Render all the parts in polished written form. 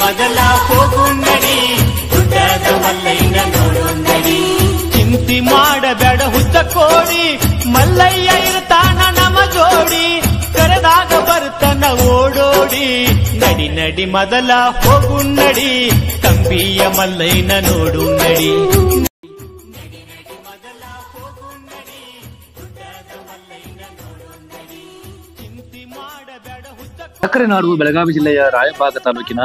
ಮೊದಲ ಹೋಗುನ್ನಡಿ ಗುಡ್ಡದ ಮಲ್ಲಯ್ಯನ ನೋಡುನ್ನಡಿ. ಚಿಂತಿ ಮಾಡಬೇಡ ಹುಚ್ಚ ಕೋಡಿ, ಮಲ್ಲಯ್ಯ ಇರ್ತಾನ ನಮ ಜೋಡಿ, ಕರೆದಾಗ ಬರ್ತನ ಓಡೋಡಿ. ನಡಿ ನಡಿ ಮೊದಲ ಹೋಗುನ್ನಡಿ, ಕಂಬಿಯ ಮಲ್ಲಯ್ಯನ ನೋಡುನ್ನಡಿ. ಸಕ್ಕರೆ ನಾಡು ಬೆಳಗಾವಿ ಜಿಲ್ಲೆಯ ರಾಯಬಾಗ ತಾಲೂಕಿನ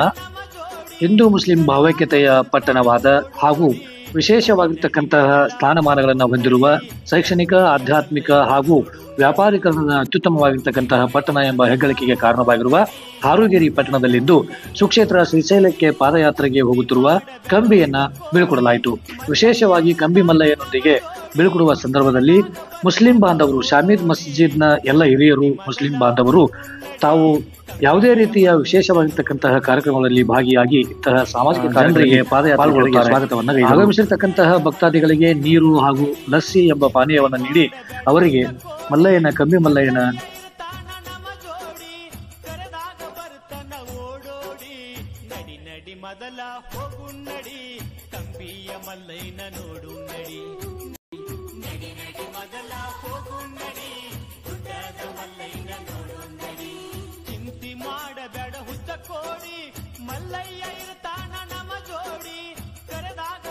ಹಿಂದೂ ಮುಸ್ಲಿಂ ಭಾವೈಕ್ಯತೆಯ ಪಟ್ಟಣವಾದ ಹಾಗೂ ವಿಶೇಷವಾಗಿರ್ತಕ್ಕಂತಹ ಸ್ಥಾನಮಾನಗಳನ್ನು ಹೊಂದಿರುವ ಶೈಕ್ಷಣಿಕ, ಆಧ್ಯಾತ್ಮಿಕ ಹಾಗೂ ವ್ಯಾಪಾರೀಕರಣದ ಅತ್ಯುತ್ತಮವಾಗಿರ್ತಕ್ಕಂತಹ ಪಟ್ಟಣ ಎಂಬ ಹೆಗ್ಗಳಿಕೆಗೆ ಕಾರಣವಾಗಿರುವ ಹಾರುಗೇರಿ ಪಟ್ಟಣದಲ್ಲಿಂದು ಸುಕ್ಷೇತ್ರ ಶ್ರೀಶೈಲಕ್ಕೆ ಪಾದಯಾತ್ರೆಗೆ ಹೋಗುತ್ತಿರುವ ಕಂಬಿಯನ್ನ ಬೀಳ್ಕೊಡಲಾಯಿತು. ವಿಶೇಷವಾಗಿ ಕಂಬಿ ಮಲ್ಲಯ್ಯನೊಂದಿಗೆ ಬೀಳ್ಕೊಡುವ ಸಂದರ್ಭದಲ್ಲಿ ಮುಸ್ಲಿಂ ಬಾಂಧವರು, ಶಾಮೀದ್ ಮಸ್ಜಿದ್ನ ಎಲ್ಲ ಹಿರಿಯರು, ಮುಸ್ಲಿಂ ಬಾಂಧವರು ತಾವು ಯಾವುದೇ ರೀತಿಯ ವಿಶೇಷವಾಗಿರ್ತಕ್ಕಂತಹ ಕಾರ್ಯಕ್ರಮಗಳಲ್ಲಿ ಭಾಗಿಯಾಗಿ ಇಂತಹ ಸಾಮಾಜಿಕ ಕಾರ್ಯಗಳಿಗೆ ಪಾದಯಾತ್ರೆಗಳಿಗೆ ಸ್ವಾಗತವನ್ನು ಆಗಮಿಸಿರ್ತಕ್ಕಂತಹ ಭಕ್ತಾದಿಗಳಿಗೆ ನೀರು ಹಾಗೂ ಲಸ್ಸಿ ಎಂಬ ಪಾನೀಯವನ್ನು ನೀಡಿ ಅವರಿಗೆ ಮಲ್ಲಯ್ಯನ, ಕಂಬಿ ಮಲ್ಲಯ್ಯನ ಮೊದಲ ಹೋಗುನ್ನಡಿ, ಕಂಬಿಯ ಮಲ್ಲಯ್ಯನ ನೋಡುನ್ನಡಿ. ನಡಿ ನಡಿ ಮೊದಲ ಹೋಗುನ್ನಡಿ, ಗುಡ್ಡದ ಮಲ್ಲಯ್ಯನ ನೋಡುನ್ನಡಿ. ಚಿಂತಿ ಮಾಡಬೇಡ ಹುಚ್ಚ ಕೋಡಿ, ಮಲ್ಲಯ್ಯ ಇರ್ತಾನ ನಮ ಜೋಡಿ, ಕರೆದಾಗ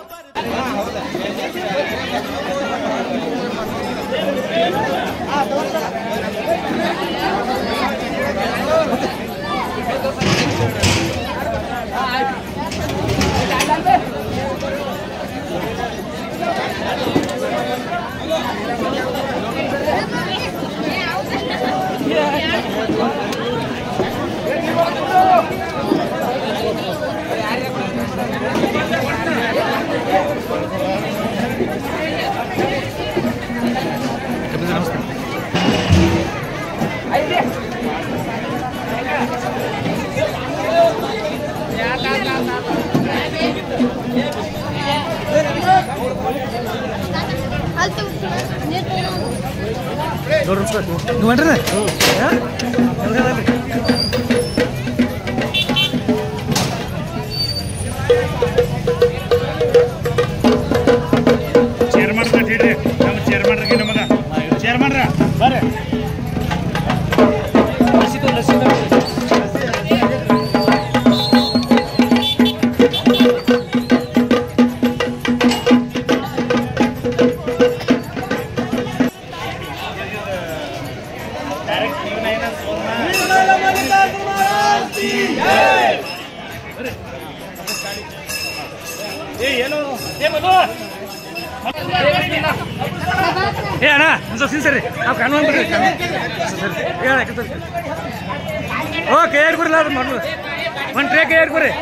ಒಂದು ಟ್ರೇಕ್ ಏರ್ಕೊರಿ.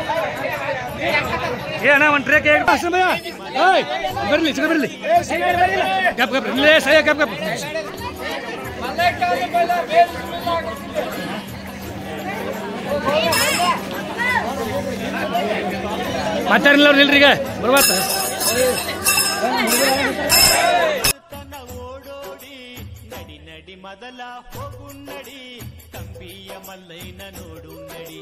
ಒಂದು ಟ್ರೇಕ್ ಬರ್ಲಿ ಬರ್ಲಿ ಗಪ್ ಗಪ್ ಸಹ ಗಪ್ ಗಪ್ ಮಾತಾಡಿಲ್ಲ ಅವ್ರು ಇಲ್ರಿ ಈಗ ಬರ್ಬಾರ್ದ ಓಡೋಡಿ. ನಡಿ ನಡಿ ಮೊದಲ ಹೋಗುನ್ನಡಿ, ಕಂಬಿಯ ಮಲ್ಲಯ್ಯನ ನೋಡುನ್ನಡಿ.